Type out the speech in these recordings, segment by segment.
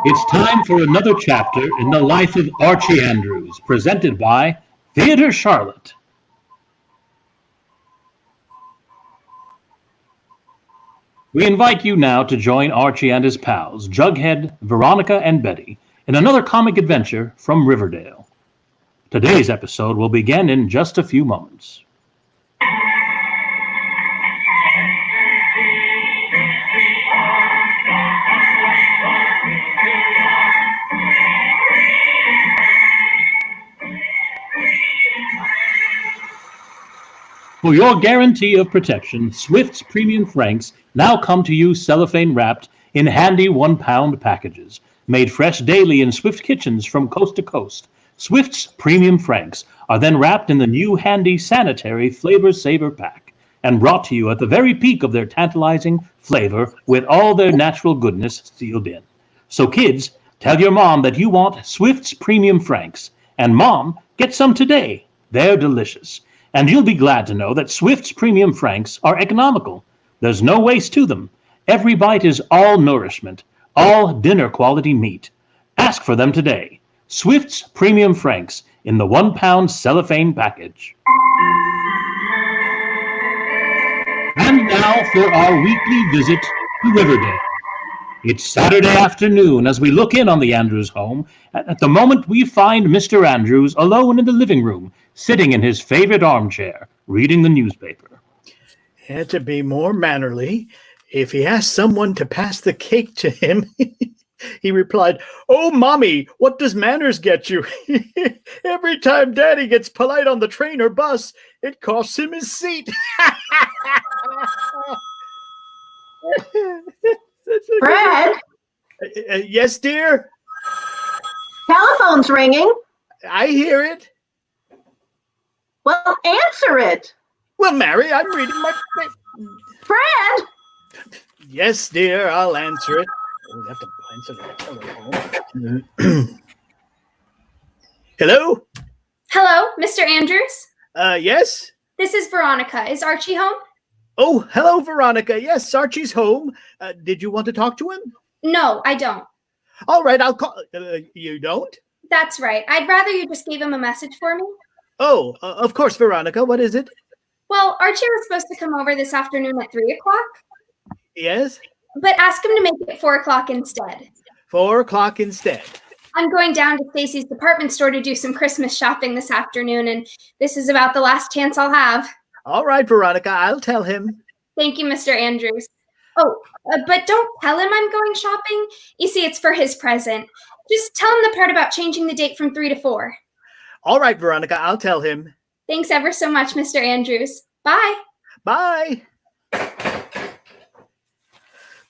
It's time for another chapter in the life of Archie Andrews, presented by Theatre Charlotte. We invite you now to join Archie and his pals, Jughead, Veronica, and Betty, in another comic adventure from Riverdale. Today's episode will begin in just a few moments. For your guarantee of protection, Swift's Premium Franks now come to you cellophane wrapped in handy 1-pound packages. Made fresh daily in Swift kitchens from coast to coast, Swift's Premium Franks are then wrapped in the new handy sanitary Flavor Saver pack and brought to you at the very peak of their tantalizing flavor with all their natural goodness sealed in. So kids, tell your mom that you want Swift's Premium Franks, and Mom, get some today. They're delicious. And you'll be glad to know that Swift's Premium Franks are economical. There's no waste to them. Every bite is all nourishment, all dinner-quality meat. Ask for them today. Swift's Premium Franks in the 1-pound cellophane package. And now for our weekly visit to Riverdale. It's Saturday afternoon as we look in on the Andrews home. At the moment, we find Mr. Andrews alone in the living room, sitting in his favorite armchair, reading the newspaper. Had to be more mannerly. If he asked someone to pass the cake to him, he replied, "Oh, Mommy, what does manners get you? Every time Daddy gets polite on the train or bus, it costs him his seat." Fred? Yes, dear? Telephone's ringing. I hear it. Well, answer it. Well, Mary, I'm reading my... Fred? Yes, dear, I'll answer it. Oh, we have to answer the telephone. Hello? Hello, Mr. Andrews? Yes? This is Veronica. Is Archie home? Oh, hello, Veronica. Yes, Archie's home. Did you want to talk to him? No, I don't. All right, I'll call... you don't? That's right. I'd rather you just gave him a message for me. Oh, of course, Veronica. What is it? Well, Archie was supposed to come over this afternoon at 3 o'clock. Yes? But ask him to make it 4 o'clock instead. 4 o'clock instead. I'm going down to Stacy's department store to do some Christmas shopping this afternoon, and this is about the last chance I'll have. All right, Veronica, I'll tell him. Thank you, Mr. Andrews. Oh, but don't tell him I'm going shopping. You see, it's for his present. Just tell him the part about changing the date from 3 to 4. All right, Veronica, I'll tell him. Thanks ever so much, Mr. Andrews. Bye. Bye.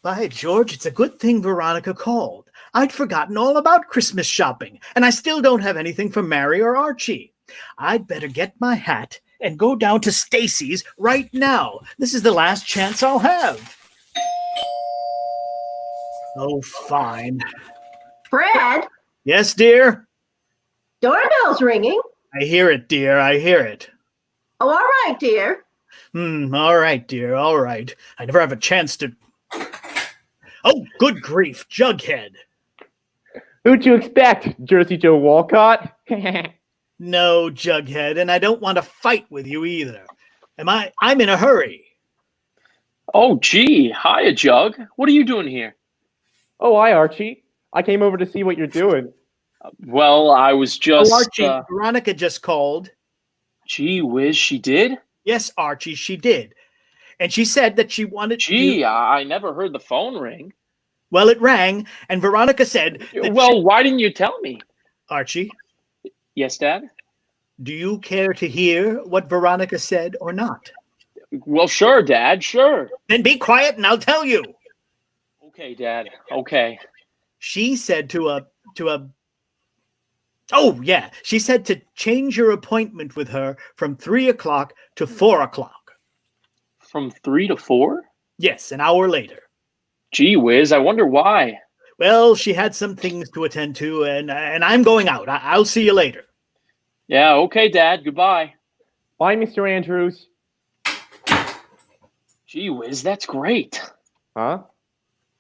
By George, it's a good thing Veronica called. I'd forgotten all about Christmas shopping, and I still don't have anything for Mary or Archie. I'd better get my hat and go down to Stacy's right now. This is the last chance I'll have. Oh, fine. Fred? Yes, dear? Doorbell's ringing. I hear it, dear. I hear it. Oh, all right, dear. All right, dear. All right. I never have a chance to... Oh, good grief, Jughead. Who'd you expect, Jersey Joe Walcott? No, Jughead, and I don't want to fight with you either. I'm in a hurry. Oh, gee. Hiya, Jug. What are you doing here? Oh, hi, Archie. I came over to see what you're doing. Well, I was just... Oh, Archie, Veronica just called. Gee whiz, she did? Yes, Archie, she did. And she said that she wanted Gee, I never heard the phone ring. Well, it rang, and Veronica said... Well, why didn't you tell me? Archie? Yes, Dad? Do you care to hear what Veronica said or not? Well, sure, Dad, sure. Then be quiet and I'll tell you. Okay, Dad, okay. She said Oh, yeah. She said to change your appointment with her from 3 o'clock to 4 o'clock. From 3 to 4? Yes, an hour later. Gee whiz, I wonder why. Well, she had some things to attend to, and I'm going out. I'll see you later. Yeah, okay, Dad. Goodbye. Bye, Mr. Andrews. Gee whiz, that's great. Huh?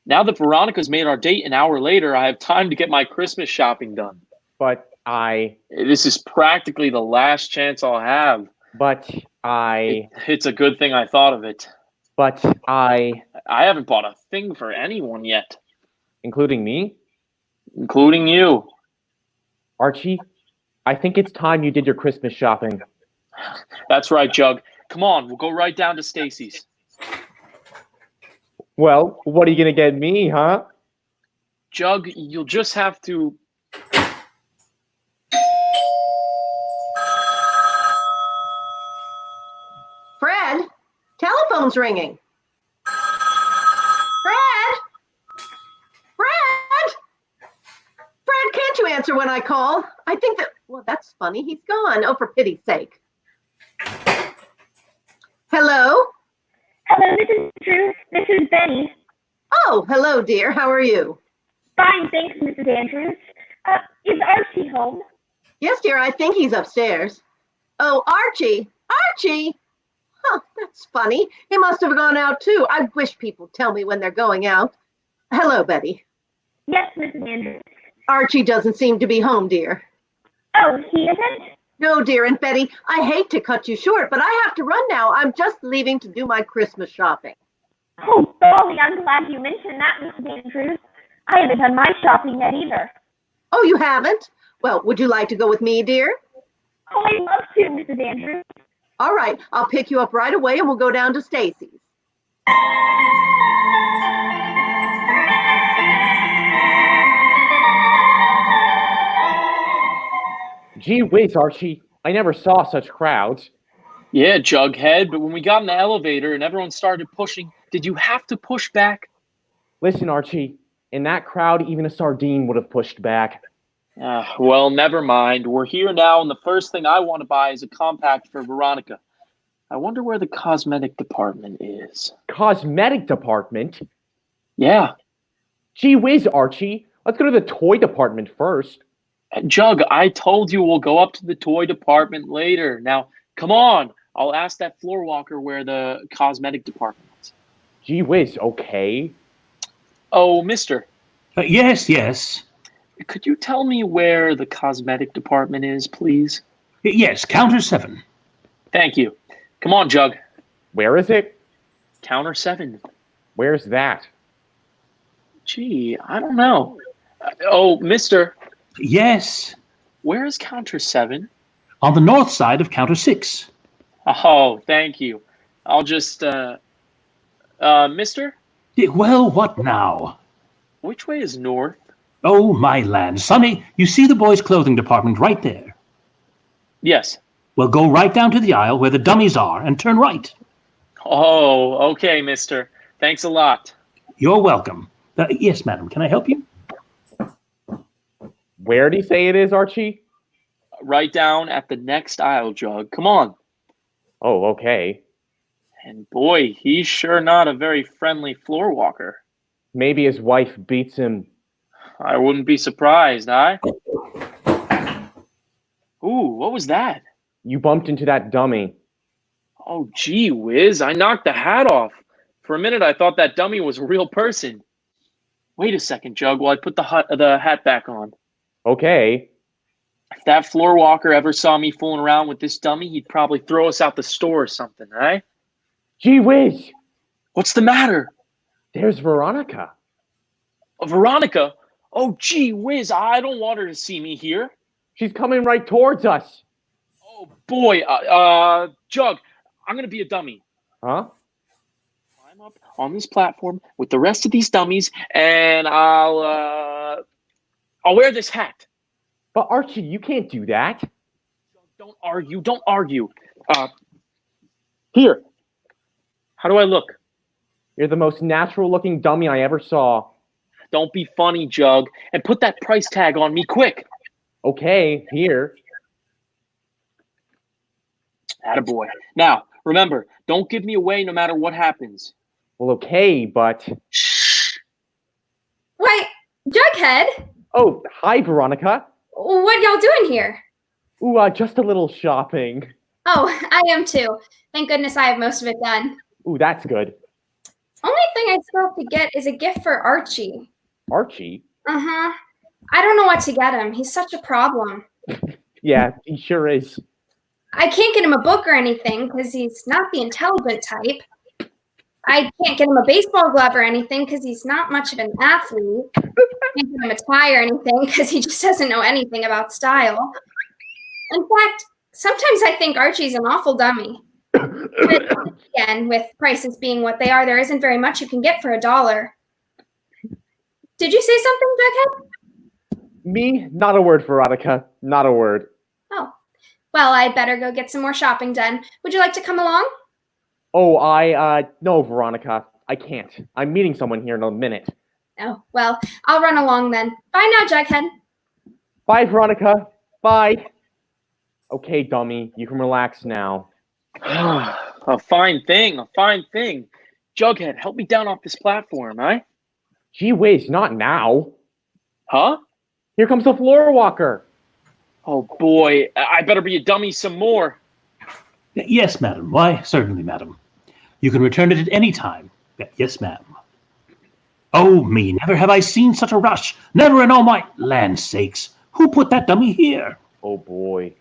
Now that Veronica's made our date an hour later, I have time to get my Christmas shopping done. But This is practically the last chance I'll have. It's a good thing I thought of it. I haven't bought a thing for anyone yet. Including me? Including you. Archie, I think it's time you did your Christmas shopping. That's right, Jug. Come on, we'll go right down to Stacy's. Well, what are you going to get me, huh? Jug, you'll just have to... Fred, telephone's ringing. Fred? Fred? Fred, can't you answer when I call? I think that, well, that's funny. He's gone. Oh, for pity's sake. Hello? Hello, Mrs. Andrews. This is Betty. Oh, hello, dear. How are you? Fine, thanks, Mrs. Andrews. Is Archie home? Yes, dear, I think he's upstairs. Oh, Archie. Archie? Huh, that's funny. He must have gone out too. I wish people tell me when they're going out. Hello, Betty. Yes, Mrs. Andrews. Archie doesn't seem to be home, dear. Oh, he isn't? No, dear, and Betty, I hate to cut you short, but I have to run now. I'm just leaving to do my Christmas shopping. Oh, golly, I'm glad you mentioned that, Mrs. Andrews. I haven't done my shopping yet either. Oh, you haven't? Well, would you like to go with me, dear? Oh, I'd love to, Mrs. Andrews. All right, I'll pick you up right away and we'll go down to Stacy's. Gee whiz, Archie. I never saw such crowds. Yeah, Jughead, but when we got in the elevator and everyone started pushing, did you have to push back? Listen, Archie, in that crowd, even a sardine would have pushed back. Well, never mind. We're here now, and the first thing I want to buy is a compact for Veronica. I wonder where the cosmetic department is. Cosmetic department? Yeah. Gee whiz, Archie. Let's go to the toy department first. Jug, I told you we'll go up to the toy department later. Now, come on. I'll ask that Floorwalker where the cosmetic department is. Gee whiz, okay. Oh, mister. Yes. Could you tell me where the cosmetic department is, please? Yes, counter 7. Thank you. Come on, Jug. Where is it? Counter 7. Where's that? Gee, I don't know. Oh, mister. Yes. Where is counter 7? On the north side of counter 6. Oh, thank you. I'll just, mister? Well, what now? Which way is north? Oh, my land. Sonny, you see the boys' clothing department right there? Yes. Well, go right down to the aisle where the dummies are and turn right. Oh, okay, mister. Thanks a lot. You're welcome. Yes, madam, can I help you? Where did he say it is, Archie? Right down at the next aisle, Jug. Come on. Oh, okay. And boy, he's sure not a very friendly Floorwalker. Maybe his wife beats him. I wouldn't be surprised, Ooh, what was that? You bumped into that dummy. Oh, gee whiz, I knocked the hat off. For a minute, I thought that dummy was a real person. Wait a second, Jug, while I put the hat back on. Okay. If that Floorwalker ever saw me fooling around with this dummy, he'd probably throw us out the store or something, eh? Gee whiz! What's the matter? There's Veronica. Veronica? Oh, gee whiz, I don't want her to see me here. She's coming right towards us. Oh, boy, Jug, I'm going to be a dummy. Huh? Climb up on this platform with the rest of these dummies, and I'll wear this hat. But Archie, you can't do that. Don't argue. Here. How do I look? You're the most natural-looking dummy I ever saw. Don't be funny, Jug, and put that price tag on me quick. Okay, here. Attaboy. Now, remember, don't give me away no matter what happens. Well, okay, but... Shh. Why, Jughead? Oh, hi, Veronica. What y'all doing here? Ooh, just a little shopping. Oh, I am too. Thank goodness I have most of it done. Ooh, that's good. Only thing I still have to get is a gift for Archie. Archie? Uh-huh. I don't know what to get him. He's such a problem. Yeah, he sure is. I can't get him a book or anything because he's not the intelligent type. I can't get him a baseball glove or anything because he's not much of an athlete. I can't get him a tie or anything because he just doesn't know anything about style. In fact, sometimes I think Archie's an awful dummy. But again, with prices being what they are, there isn't very much you can get for $1. Did you say something, Jughead? Me? Not a word, Veronica. Not a word. Oh. Well, I'd better go get some more shopping done. Would you like to come along? Oh, no, Veronica. I can't. I'm meeting someone here in a minute. Oh, well, I'll run along then. Bye now, Jughead. Bye, Veronica. Bye. Okay, dummy. You can relax now. A fine thing. Jughead, help me down off this platform, eh? Gee whiz, not now. Huh? Here comes the Floorwalker. Oh, boy. I better be a dummy some more. Yes, madam. Why, certainly, madam. You can return it at any time. Yes, ma'am. Oh, me, never have I seen such a rush. Never in all my land sakes. Who put that dummy here? Oh, boy.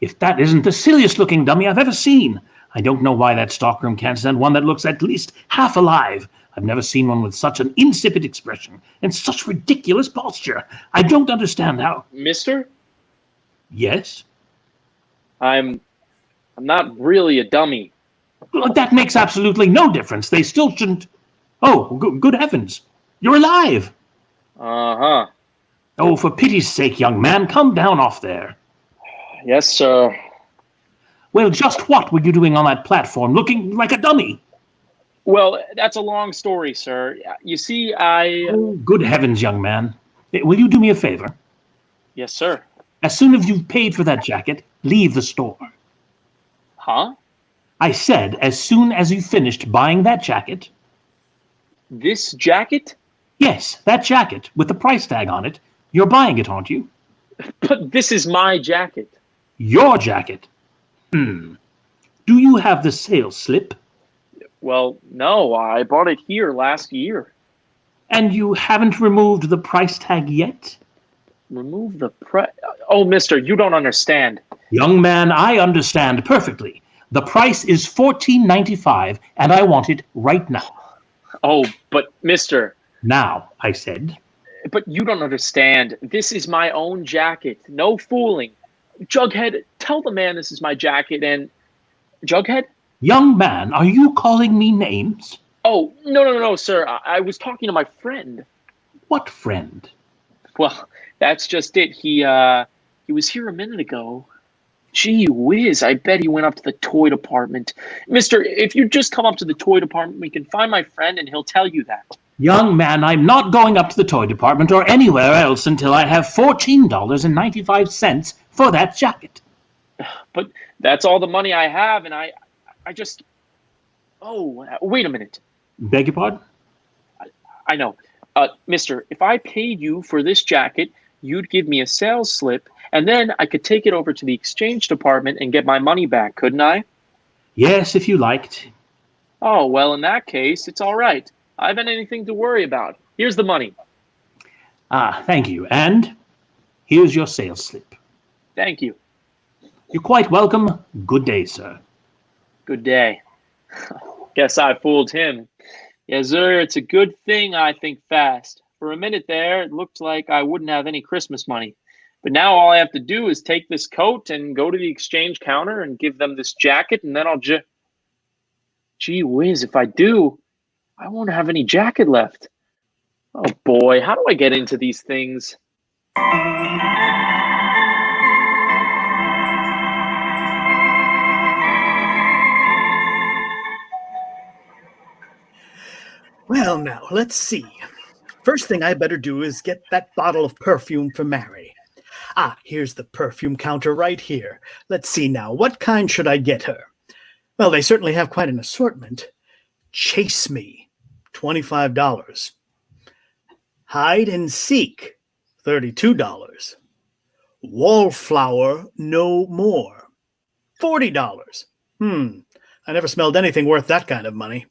If that isn't the silliest looking dummy I've ever seen. I don't know why that stockroom can't send one that looks at least half alive. I've never seen one with such an insipid expression and such ridiculous posture. I don't understand how. Mister? Yes? I'm not really a dummy. Well, that makes absolutely no difference. They still shouldn't. Oh, good heavens. You're alive. Uh-huh. Oh, for pity's sake, young man, come down off there. Yes, sir. Well, just what were you doing on that platform, looking like a dummy? Well, that's a long story, sir. You see, Oh, good heavens, young man. Will you do me a favor? Yes, sir. As soon as you've paid for that jacket, leave the store. Huh? I said, as soon as you've finished buying that jacket. This jacket? Yes, that jacket, with the price tag on it. You're buying it, aren't you? But this is my jacket. Your jacket? Do you have the sales slip? Well, no, I bought it here last year. And you haven't removed the price tag yet? Remove the price? Oh, mister, you don't understand. Young man, I understand perfectly. The price is $14.95, and I want it right now. Oh, but mister. Now, I said. But you don't understand. This is my own jacket. No fooling. Jughead, tell the man this is my jacket and... Jughead? Young man, are you calling me names? Oh, no, sir. I was talking to my friend. What friend? Well, that's just it. He was here a minute ago. Gee whiz, I bet he went up to the toy department. Mister, if you just come up to the toy department, we can find my friend and he'll tell you that. Young man, I'm not going up to the toy department or anywhere else until I have $14.95 for that jacket. But that's all the money I have, and I just... Oh, wait a minute. Beg your pardon? I know. Mister, if I paid you for this jacket, you'd give me a sales slip, and then I could take it over to the exchange department and get my money back, couldn't I? Yes, if you liked. Oh, well, in that case, it's all right. I haven't anything to worry about. Here's the money. Ah, thank you. And here's your sales slip. Thank you. You're quite welcome. Good day, sir. Good day. Guess I fooled him. Yes, sir, it's a good thing I think fast. For a minute there, it looked like I wouldn't have any Christmas money. But now all I have to do is take this coat and go to the exchange counter and give them this jacket, and then I'll Gee whiz, if I do, I won't have any jacket left. Oh boy, how do I get into these things? Well, now, let's see. First thing I better do is get that bottle of perfume for Mary. Ah, here's the perfume counter right here. Let's see now, what kind should I get her? Well, they certainly have quite an assortment. Chase Me, $25. Hide and Seek, $32. Wallflower No More, $40. I never smelled anything worth that kind of money.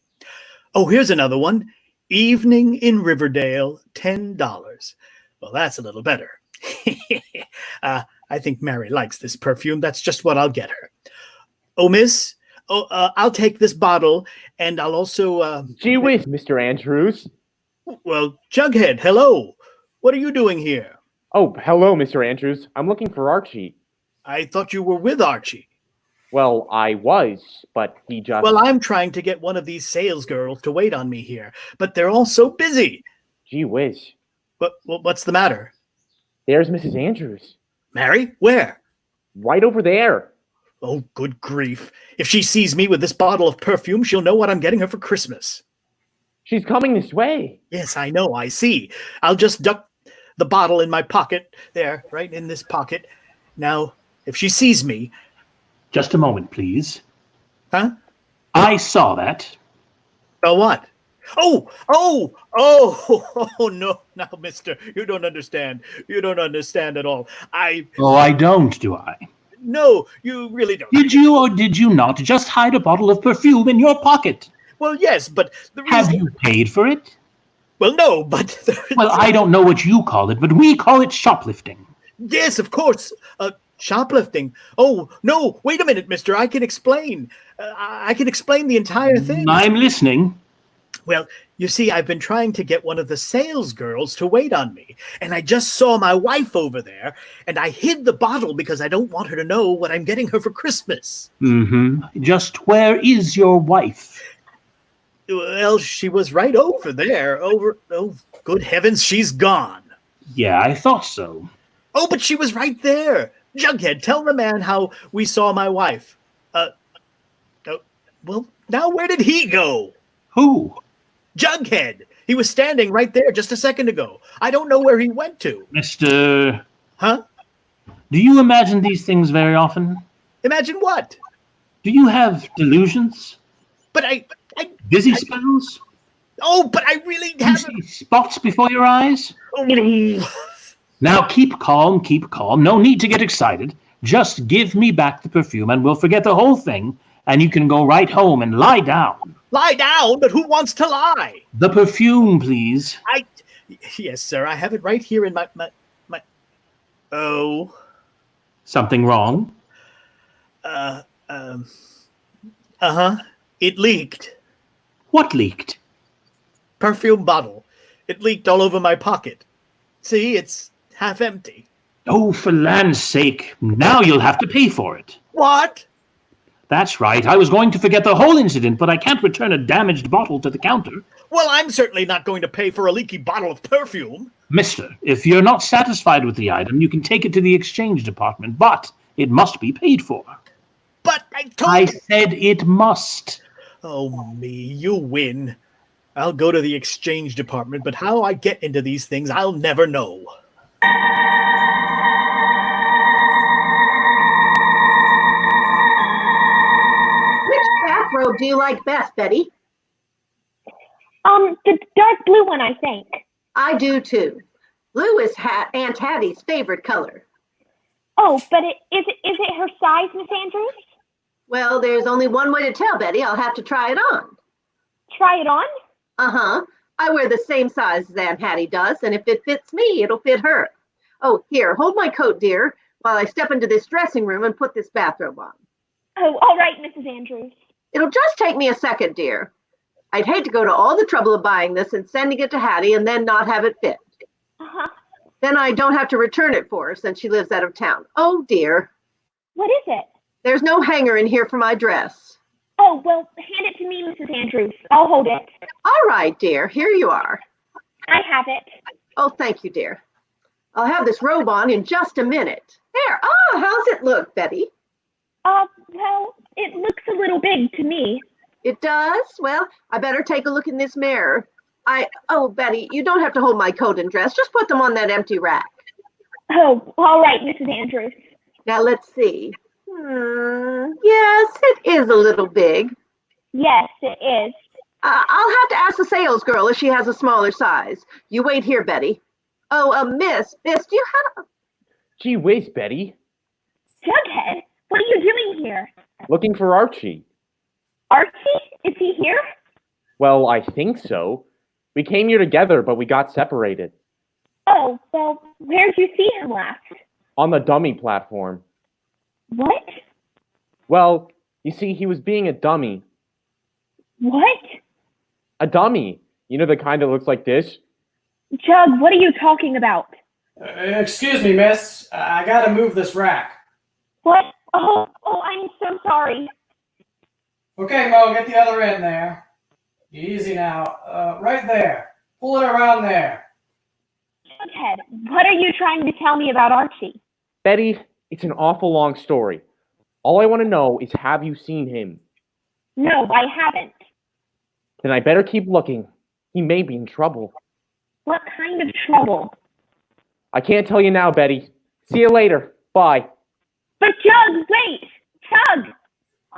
Oh, here's another one. Evening in Riverdale, $10. Well, that's a little better. I think Mary likes this perfume. That's just what I'll get her. Oh, miss? I'll take this bottle, and I'll also... Gee whiz, Mr. Andrews. Well, Jughead, hello. What are you doing here? Oh, hello, Mr. Andrews. I'm looking for Archie. I thought you were with Archie. Well, I was, but he just... Well, I'm trying to get one of these sales girls to wait on me here, but they're all so busy. Gee whiz. What's the matter? There's Mrs. Andrews. Mary? Where? Right over there. Oh, good grief. If she sees me with this bottle of perfume, she'll know what I'm getting her for Christmas. She's coming this way. Yes, I know, I see. I'll just duck the bottle in my pocket. There, right in this pocket. Now, if she sees me... Just a moment, please. Huh? I saw that. Oh, what? Oh, no, now, mister, you don't understand. You don't understand at all. Oh, I don't, do I? No, you really don't. Did you or did you not just hide a bottle of perfume in your pocket? Well, yes, but the reason... Have you paid for it? Well, no, but... Well, I don't know what you call it, but we call it shoplifting. Yes, of course. Shoplifting. Oh, no, wait a minute, mister. I can explain. I can explain the entire thing. I'm listening. Well, you see, I've been trying to get one of the sales girls to wait on me, and I just saw my wife over there, and I hid the bottle because I don't want her to know what I'm getting her for Christmas. Mm-hmm. Just where is your wife? Well, she was right over there. Oh, good heavens, she's gone. Yeah, I thought so. Oh, but she was right there. Jughead, tell the man how we saw my wife. Well, now where did he go? Who? Jughead. He was standing right there just a second ago. I don't know where he went to. Mr. Huh? Do you imagine these things very often? Imagine what? Do you have delusions? But I Busy spells? Oh, but I really Do you haven't. see spots before your eyes? Oh, Now keep calm, keep calm. No need to get excited. Just give me back the perfume and we'll forget the whole thing and you can go right home and lie down. lie down, but who wants to lie? The perfume, please. Yes, sir. I have it right here in my. Oh. Something wrong? It leaked. What leaked? Perfume bottle. It leaked all over my pocket. See, it's half empty. Oh, for land's sake. Now you'll have to pay for it. What? That's right. I was going to forget the whole incident, but I can't return a damaged bottle to the counter. Well, I'm certainly not going to pay for a leaky bottle of perfume. Mister, if you're not satisfied with the item, you can take it to the exchange department, but it must be paid for. But I said it must. Oh, me, you win. I'll go to the exchange department, but how I get into these things, I'll never know. Which bathrobe do you like best, Betty? The dark blue one, I think. I do too. Blue is Aunt Hattie's favorite color. Oh, but is it her size, Miss Andrews? Well, there's only one way to tell, Betty. I'll have to try it on. Try it on? Uh-huh. I wear the same size as Aunt Hattie does, and if it fits me, it'll fit her. Oh, here, hold my coat, dear, while I step into this dressing room and put this bathrobe on. Oh, all right, Mrs. Andrews. It'll just take me a second, dear. I'd hate to go to all the trouble of buying this and sending it to Hattie and then not have it fit. Uh-huh. Then I don't have to return it for her since she lives out of town. Oh, dear. What is it? There's no hanger in here for my dress. Oh, well, hand it to me, Mrs. Andrews. I'll hold it. All right, dear. Here you are. I have it. Oh, thank you, dear. I'll have this robe on in just a minute. There. Oh, how's it look, Betty? Well, it looks a little big to me. It does? Well, I better take a look in this mirror. Oh, Betty, you don't have to hold my coat and dress. Just put them on that empty rack. Oh, all right, Mrs. Andrews. Now, let's see. Yes, it is a little big. Yes, it is. I'll have to ask the sales girl if she has a smaller size. You wait here, Betty. Oh, miss, do you have... Gee whiz, Betty. Jughead, what are you doing here? Looking for Archie. Archie? Is he here? Well, I think so. We came here together, but we got separated. Oh, well, where'd you see him last? On the dummy platform. What? Well, you see, he was being a dummy. What? A dummy. You know the kind that looks like this? Jug, what are you talking about? Excuse me, miss. I gotta move this rack. What? Oh, I'm so sorry. Okay, Mo, get the other end there. Easy now. Right there. Pull it around there. Jughead, what are you trying to tell me about Archie? Betty, it's an awful long story. All I want to know is, have you seen him? No, I haven't. Then I better keep looking. He may be in trouble. What kind of trouble? I can't tell you now, Betty. See you later. Bye. But Jug, wait! Jug!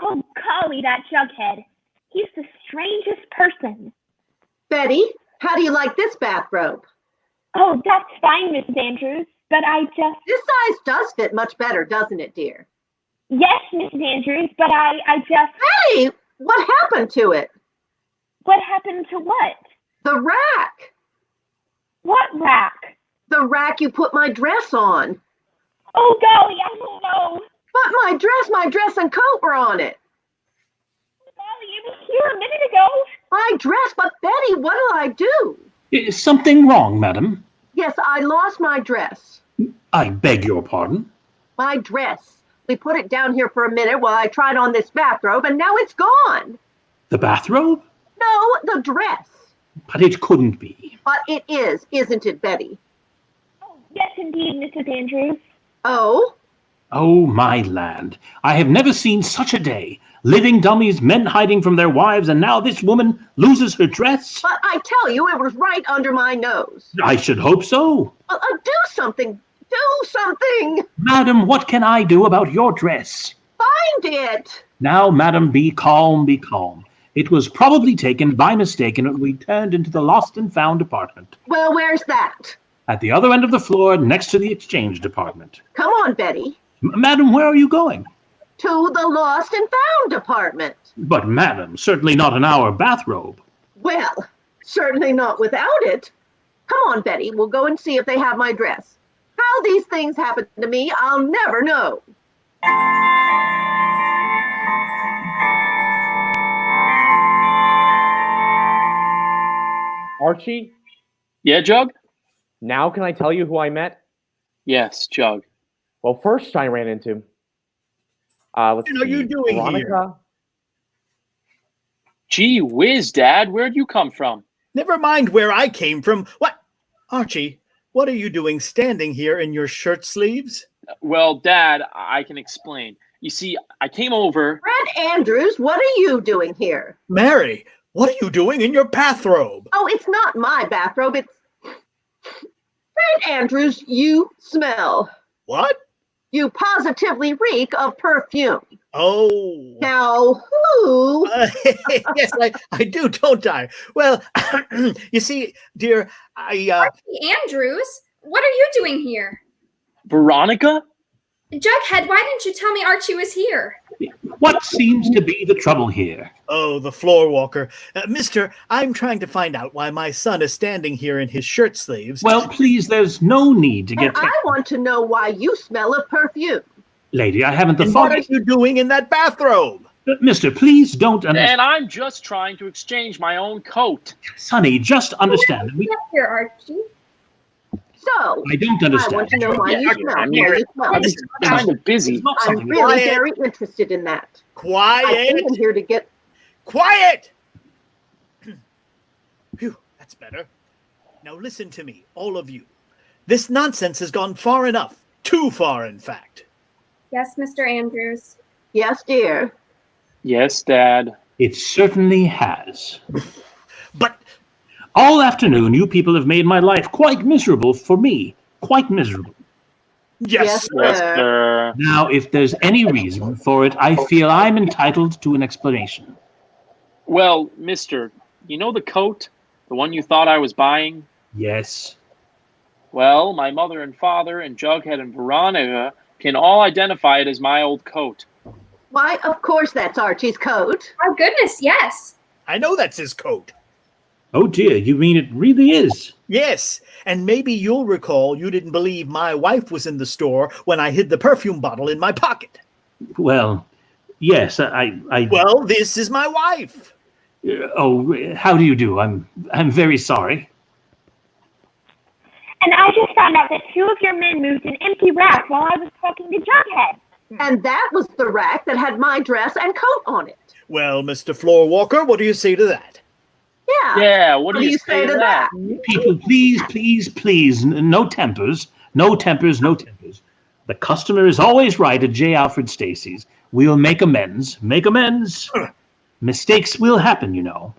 Oh, golly, that Jughead. He's the strangest person. Betty, how do you like this bathrobe? Oh, that's fine, Mrs. Andrews, but This size does fit much better, doesn't it, dear? Yes, Mrs. Andrews, but Betty, what happened to it? What happened to what? The rack. What rack? The rack you put my dress on. Oh, golly, I don't know. But my dress and coat were on it. Golly, it was here a minute ago. My dress, but Betty, what'll I do? Is something wrong, madam? Yes, I lost my dress. I beg your pardon. My dress. We put it down here for a minute while I tried on this bathrobe, and now it's gone. The bathrobe? No, the dress. But it couldn't be. But it is, isn't it, Betty? Oh, yes, indeed, Mrs. Andrews. Oh? Oh, my land. I have never seen such a day. Living dummies, men hiding from their wives, and now this woman loses her dress? But I tell you, it was right under my nose. I should hope so. Well, do something. Do something. Madam, what can I do about your dress? Find it. Now, madam, be calm, be calm. It was probably taken by mistake and returned into the lost and found department. Well, where's that? At the other end of the floor, next to the exchange department. Come on, Betty. Madam, where are you going? To the lost and found department. But, madam, certainly not in our bathrobe. Well, certainly not without it. Come on, Betty. We'll go and see if they have my dress. How these things happen to me, I'll never know. Archie, Yeah, Jug? now can I tell you who I met? Yes, Jug. Well, first I ran into... let's What are you see, doing Veronica? here? Gee whiz, Dad, where'd you come from? Never mind where I came from. What? Archie, what are you doing standing here in your shirt sleeves? Well, Dad, I can explain. You see, I came over. Fred Andrews, what are you doing here? Mary, what are you doing in your bathrobe? Oh, it's not my bathrobe. It's... Fred Andrews, you smell. What? You positively reek of perfume. Oh. Now, who? Yes, I do, don't I? Well, you see, dear, Archie Andrews, what are you doing here? Veronica? Jughead, why didn't you tell me Archie was here? What seems to be the trouble here? Oh, the Floorwalker. Mister, I'm trying to find out why my son is standing here in his shirt sleeves. Well, please, there's no need to And get... I want to know why you smell of perfume. Lady, I haven't the And what are foggiest... you doing in that bathrobe? Mister, please don't understand. And I'm just trying to exchange my own coat. Sonny, just understand. Get here, Archie. So, I don't I understand. want to know why you smell. I mean, Why you smell. I'm kind of busy. It's not I'm something really Quiet. very interested in that. I Quiet! came here to get... Quiet! Phew, that's better. Now listen to me, all of you. This nonsense has gone far enough. Too far, in fact. Yes, Mr. Andrews. Yes, dear. Yes, Dad. It certainly has. But All afternoon, you people have made my life quite miserable for me. Quite miserable. yes, Yes, sir. Now, if there's any reason for it, I feel I'm entitled to an explanation. Well, mister, you know the coat? The one you thought I was buying? Yes. Well, my mother and father and Jughead and Veronica can all identify it as my old coat. Why, of course that's Archie's coat. Oh, goodness, yes. I know that's his coat. Oh dear, you mean it really is? Yes, and maybe you'll recall you didn't believe my wife was in the store when I hid the perfume bottle in my pocket. Well, yes, Well, this is my wife. Oh, how do you do? I'm very sorry. And I just found out that 2 of your men moved an empty rack while I was talking to Jughead. And that was the rack that had my dress and coat on it. Well, Mr. Floorwalker, what do you say to that? Yeah. Yeah, what do you say to that? People, please, no tempers. No tempers. The customer is always right at J. Alfred Stacy's. We'll make amends. Mistakes will happen, you know.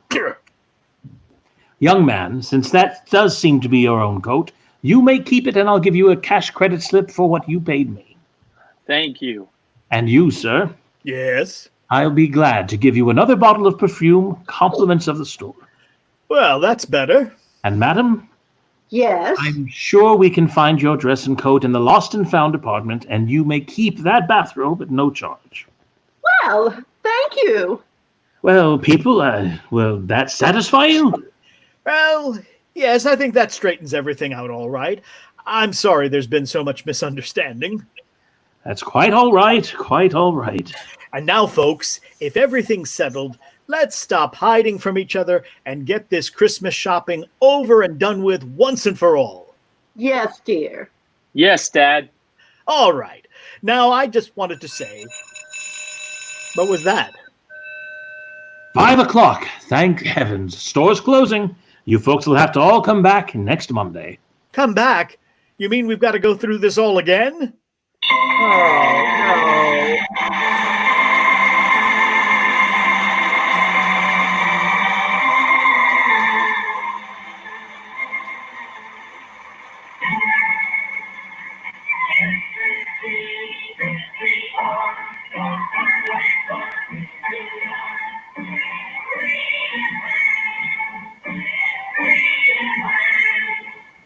Young man, since that does seem to be your own coat, you may keep it and I'll give you a cash credit slip for what you paid me. Thank you. And you, sir? Yes? I'll be glad to give you another bottle of perfume, compliments of the store. Well, that's better. And madam? Yes. I'm sure we can find your dress and coat in the lost and found department, and you may keep that bathrobe at no charge. Well, thank you. Well, people, will that satisfy you? Well, yes, I think that straightens everything out all right. I'm sorry there's been so much misunderstanding. That's quite all right. And now, folks, if everything's settled, let's stop hiding from each other and get this Christmas shopping over and done with once and for all. Yes, dear. Yes, Dad. All right. Now, I just wanted to say, what was that? 5 o'clock. Thank heavens. Store's closing. You folks will have to all come back next Monday. Come back? You mean we've got to go through this all again? Oh, no.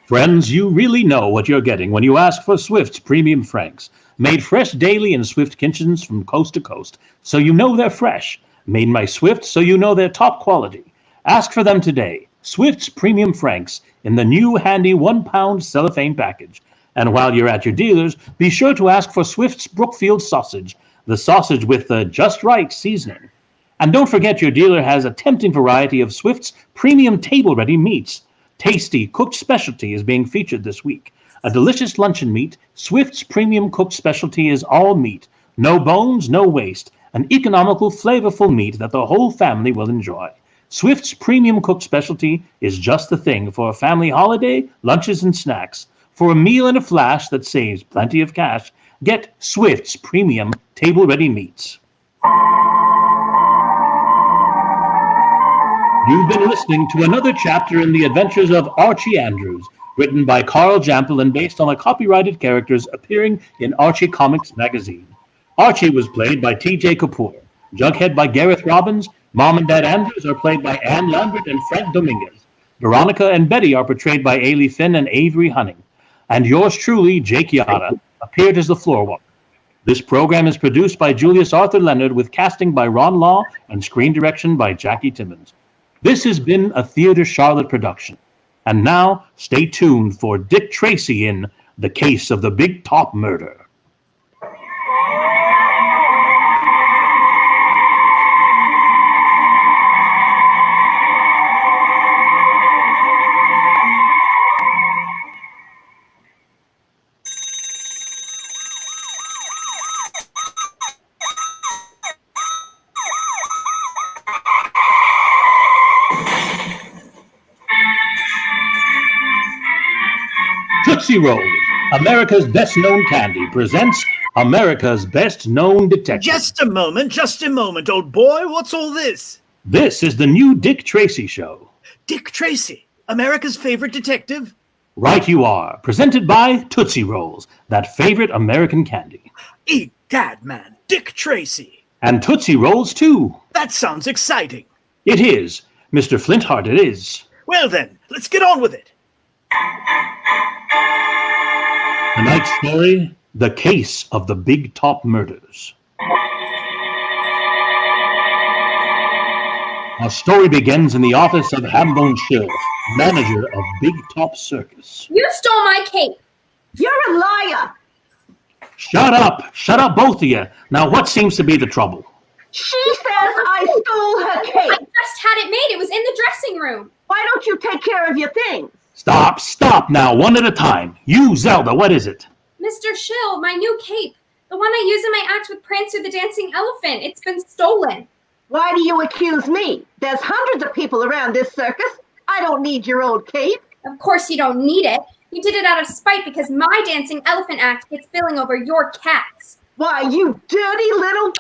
Friends, you really know what you're getting when you ask for Swift's Premium Franks. Made fresh daily in Swift kitchens from coast to coast, so you know they're fresh. Made by Swift, so you know they're top quality. Ask for them today. Swift's Premium Franks in the new handy 1-pound cellophane package. And while you're at your dealers, be sure to ask for Swift's Brookfield sausage, the sausage with the just right seasoning. And don't forget your dealer has a tempting variety of Swift's premium table-ready meats. Tasty cooked specialty is being featured this week. A delicious luncheon meat, Swift's premium cooked specialty is all meat. No bones, no waste. An economical, flavorful meat that the whole family will enjoy. Swift's premium cooked specialty is just the thing for a family holiday, lunches, and snacks. For a meal and a flash that saves plenty of cash, get Swift's premium table-ready meats. You've been listening to another chapter in the adventures of Archie Andrews, written by Carl Jampel and based on the copyrighted characters appearing in Archie Comics magazine. Archie was played by T.J. Kapur, Jughead by Gareth Robbins, Mom and Dad Andrews are played by Ann Lambert and Frank Dominguez. Veronica and Betty are portrayed by Ailey Finn and Avery Hunning. And yours truly, Jake Yara, appeared as the Floorwalker. This program is produced by Julius Arthur Leonard with casting by Ron Law and screen direction by Jackie Timmons. This has been a Theater Charlotte production. And now, stay tuned for Dick Tracy in The Case of the Big Top Murder. Tootsie Rolls, America's best-known candy, presents America's best-known detective. Just a moment, old boy. What's all this? This is the new Dick Tracy Show. Dick Tracy, America's favorite detective? Right you are. Presented by Tootsie Rolls, that favorite American candy. Egad, man, Dick Tracy. And Tootsie Rolls, too. That sounds exciting. It is. Mr. Flintheart, it is. Well then, let's get on with it. Tonight's story, The Case of the Big Top Murders. Our story begins in the office of Hambone Shill, manager of Big Top Circus. You stole my cape. You're a liar. Shut up! Shut up, both of you! Now what seems to be the trouble? She says I stole her I cape. just had it made. It was in the dressing room. Why don't you take care of your things? Stop now, one at a time. You, Zelda, what is it? Mr. Shill, my new cape. The one I use in my act with Prancer the Dancing Elephant. It's been stolen. Why do you accuse me? There's hundreds of people around this circus. I don't need your old cape. Of course you don't need it. You did it out of spite because my dancing elephant act gets billing over your cats. Why, you dirty little...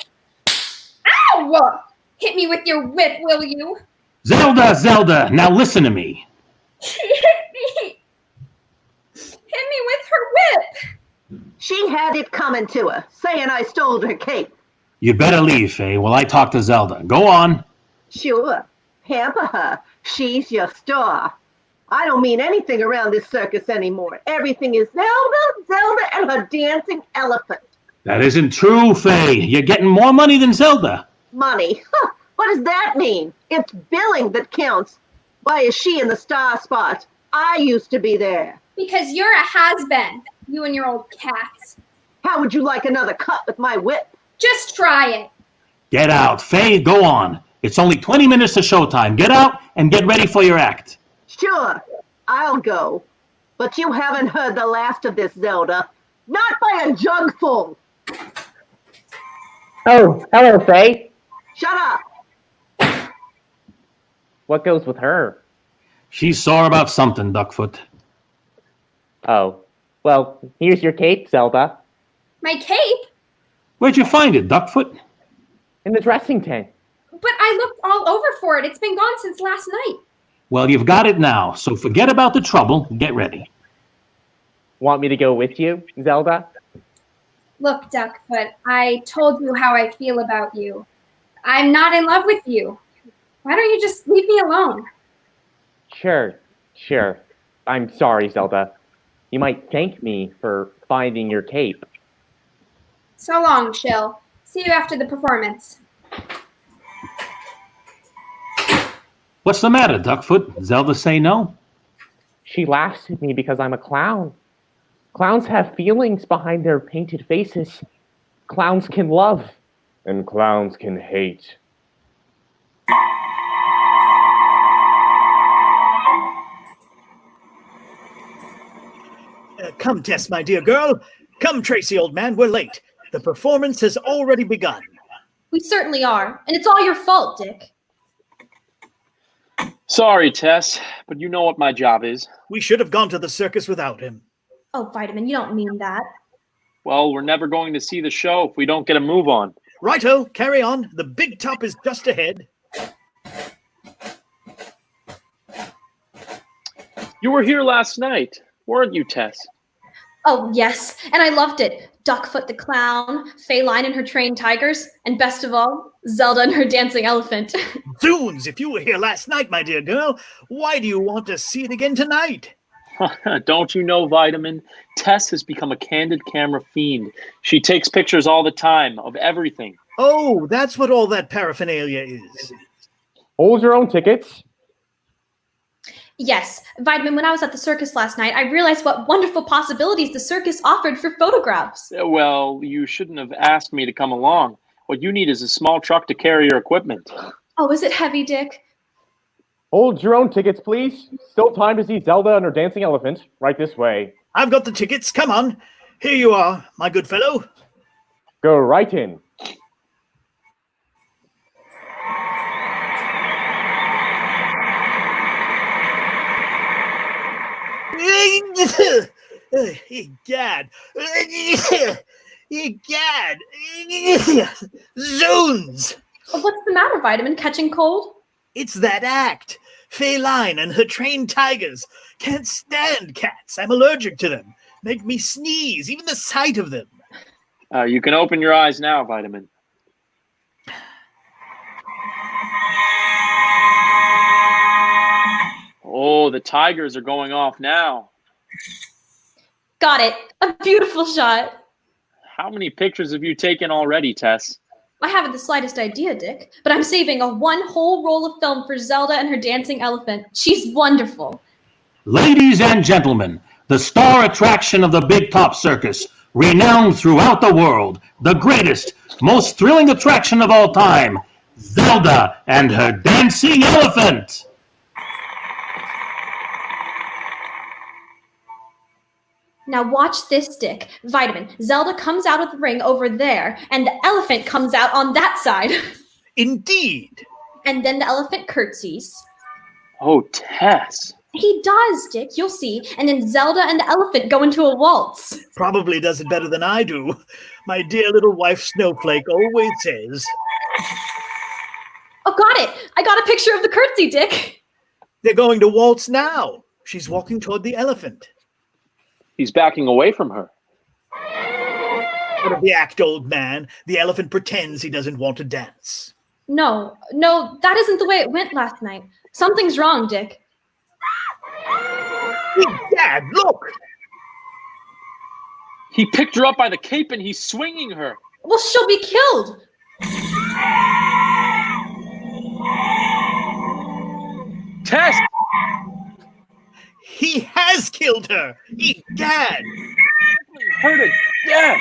Ow! Hit me with your whip, will you? Zelda, now listen to me. She hit me. Hit me with her whip. She had it coming to her, saying I stole her cape. You'd better leave, Faye, while I talk to Zelda. Go on. Sure. Pamper her. She's your star. I don't mean anything around this circus anymore. Everything is Zelda, and her dancing elephant. That isn't true, Faye. You're getting more money than Zelda. Money? Huh. What does that mean? It's billing that counts. Why is she in the star spot? I used to be there. Because you're a has-been. You and your old cats. How would you like another cut with my whip? Just try it. Get out. Faye, go on. It's only 20 minutes to showtime. Get out and get ready for your act. Sure, I'll go. But you haven't heard the last of this, Zelda. Not by a jugful. Oh, hello, Faye. Shut up. What goes with her? She's sore about something, Duckfoot. Oh, well, here's your cape, Zelda. My cape? Where'd you find it, Duckfoot? In the dressing tent. But I looked all over for it. It's been gone since last night. Well, you've got it now, so forget about the trouble and get ready. Want me to go with you, Zelda? Look, Duckfoot, I told you how I feel about you. I'm not in love with you. Why don't you just leave me alone? Sure. I'm sorry, Zelda. You might thank me for finding your cape. So long, Shill. See you after the performance. What's the matter, Duckfoot? Zelda say no? She laughs at me because I'm a clown. Clowns have feelings behind their painted faces. Clowns can love, and clowns can hate. Come, Tess, my dear girl. Come, Tracy, old man, we're late. The performance has already begun. We certainly are, and it's all your fault, Dick. Sorry, Tess, but you know what my job is. We should have gone to the circus without him. Oh, Vitamin, you don't mean that. Well, we're never going to see the show if we don't get a move on. Righto, carry on. The big top is just ahead. You were here last night, weren't you, Tess? Oh, yes, and I loved it. Duckfoot the clown, Feline and her trained tigers, and best of all, Zelda and her dancing elephant. Zoons, if you were here last night, my dear girl, why do you want to see it again tonight? Don't you know, Vitamin? Tess has become a candid camera fiend. She takes pictures all the time of everything. Oh, that's what all that paraphernalia is. Hold your own tickets. Yes, Vitamin, when I was at the circus last night, I realized what wonderful possibilities the circus offered for photographs. Well, you shouldn't have asked me to come along. What you need is a small truck to carry your equipment. Oh, is it heavy, Dick? Hold your own tickets, please. Still time to see Zelda and her dancing elephant. Right this way. I've got the tickets. Come on. Here you are, my good fellow. Go right in. Egad. Egad. Zoons. Oh, what's the matter, Vitamin? Catching cold? It's that act. Feline and her trained tigers. Can't stand cats. I'm allergic to them. Make me sneeze, even the sight of them. You can open your eyes now, Vitamin. Oh, the tigers are going off now. Got it. A beautiful shot. How many pictures have you taken already, Tess? I haven't the slightest idea, Dick, but I'm saving one whole roll of film for Zelda and her dancing elephant. She's wonderful. Ladies and gentlemen, the star attraction of the Big Top Circus, renowned throughout the world, the greatest, most thrilling attraction of all time, Zelda and her dancing elephant. Now watch this, Dick. Vitamin. Zelda comes out of the ring over there, and the elephant comes out on that side. Indeed. And then the elephant curtsies. Oh, Tess. He does, Dick. You'll see. And then Zelda and the elephant go into a waltz. Probably does it better than I do. My dear little wife Snowflake always says. Oh, got it. I got a picture of the curtsy, Dick. They're going to waltz now. She's walking toward the elephant. He's backing away from her. Out of the act, old man. The elephant pretends he doesn't want to dance. No, that isn't the way it went last night. Something's wrong, Dick. Dad, look! He picked her up by the cape and he's swinging her. Well, she'll be killed. Tess! He has killed her! Egad! Her to death!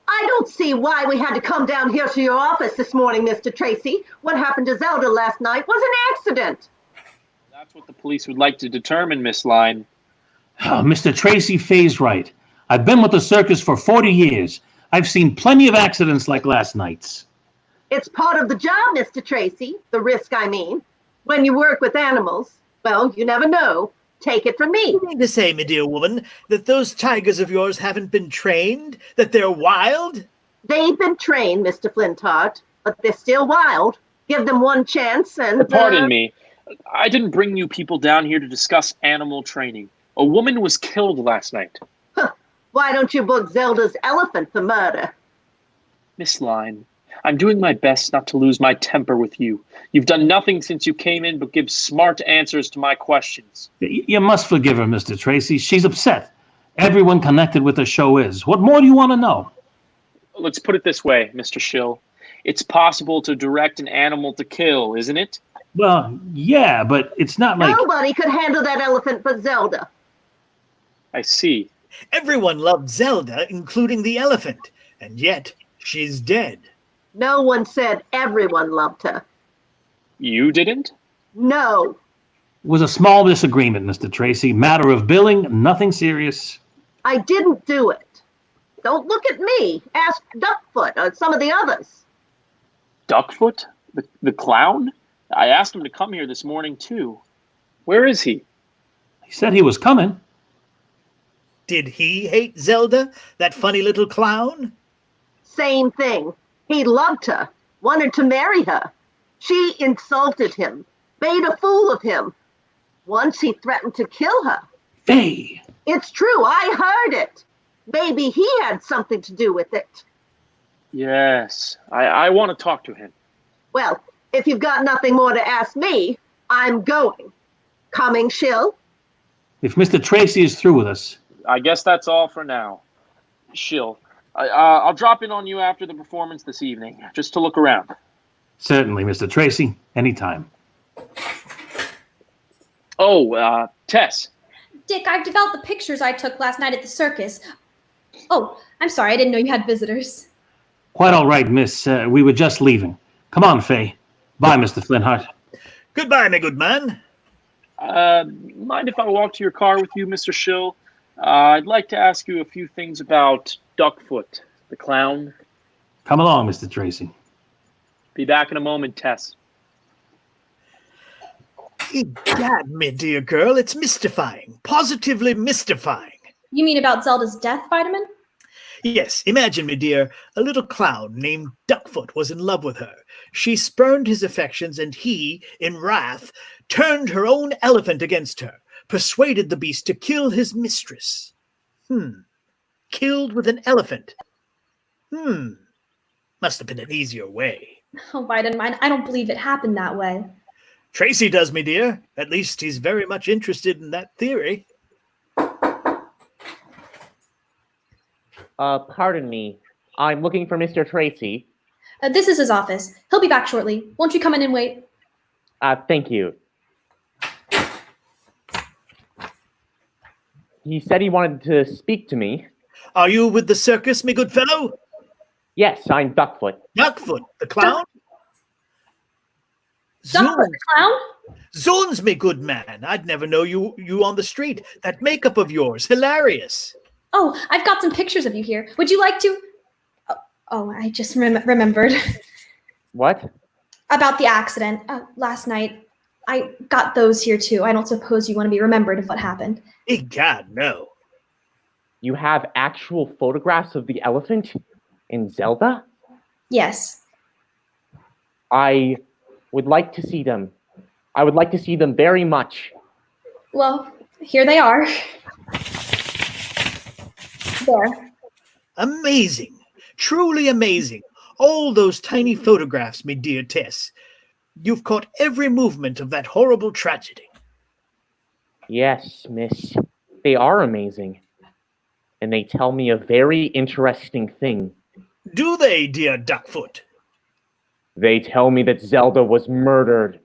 I don't see why we had to come down here to your office this morning, Mr. Tracy. What happened to Zelda last night was an accident. That's what the police would like to determine, Miss Line. Oh, Mr. Tracy, Faye's right. I've been with the circus for 40 years. I've seen plenty of accidents like last night's. It's part of the job, Mr. Tracy. The risk, I mean. When you work with animals, well, you never know. Take it from me. You mean to say, my dear woman, that those tigers of yours haven't been trained? That they're wild? They've been trained, Mr. Flintheart, but they're still wild. Give them one chance and... Pardon me. I didn't bring you people down here to discuss animal training. A woman was killed last night. Why don't you book Zelda's elephant for murder? Miss Line, I'm doing my best not to lose my temper with you. You've done nothing since you came in but give smart answers to my questions. You must forgive her, Mr. Tracy. She's upset. Everyone connected with the show is. What more do you want to know? Let's put it this way, Mr. Shill. It's possible to direct an animal to kill, isn't it? Well, yeah, but it's not like... Nobody could handle that elephant but Zelda. I see. Everyone loved Zelda, including the elephant, and yet she's dead. No one said everyone loved her. You didn't? No. It was a small disagreement, Mr. Tracy. Matter of billing, nothing serious. I didn't do it. Don't look at me. Ask Duckfoot or some of the others. Duckfoot? The clown? I asked him to come here this morning, too. Where is he? He said he was coming. Did he hate Zelda, that funny little clown? Same thing. He loved her, wanted to marry her. She insulted him, made a fool of him. Once he threatened to kill her. Faye! It's true, I heard it. Maybe he had something to do with it. Yes, I want to talk to him. Well, if you've got nothing more to ask me, I'm going. Coming, Shill? If Mr. Tracy is through with us... I guess that's all for now. Shill, I'll drop in on you after the performance this evening, just to look around. Certainly, Mr. Tracy. Anytime. Oh, Tess. Dick, I've developed the pictures I took last night at the circus. Oh, I'm sorry. I didn't know you had visitors. Quite all right, miss. We were just leaving. Come on, Faye. Bye, Mr. Flintheart. Goodbye, my good man. Mind if I walk to your car with you, Mr. Shill? I'd like to ask you a few things about Duckfoot, the clown. Come along, Mr. Tracy. Be back in a moment, Tess. Egad, my dear girl, it's mystifying. Positively mystifying. You mean about Zelda's death, Vitamin? Yes, imagine, my dear, a little clown named Duckfoot was in love with her. She spurned his affections, and he, in wrath, turned her own elephant against her, persuaded the beast to kill his mistress. Killed with an elephant. Must have been an easier way. Oh, Vitamin, I don't believe it happened that way. Tracy does, me dear. At least he's very much interested in that theory. Pardon me. I'm looking for Mr. Tracy. This is his office. He'll be back shortly. Won't you come in and wait? Thank you. He said he wanted to speak to me. Are you with the circus, me good fellow? Yes, I'm Duckfoot. Duckfoot, the clown? Duckfoot the clown? Zoons, me good man. I'd never know you on the street. That makeup of yours, hilarious. Oh, I've got some pictures of you here. Would you like to... Oh, I just remembered. What? About the accident last night. I got those here too. I don't suppose you want to be remembered of what happened. Egad, no. You have actual photographs of the elephant in Zelda? Yes. I would like to see them. I would like to see them very much. Well, here they are. There. Amazing. Truly amazing. All those tiny photographs, me dear Tess. You've caught every movement of that horrible tragedy. Yes, miss. They are amazing. And they tell me a very interesting thing. Do they, dear Duckfoot? They tell me that Zelda was murdered.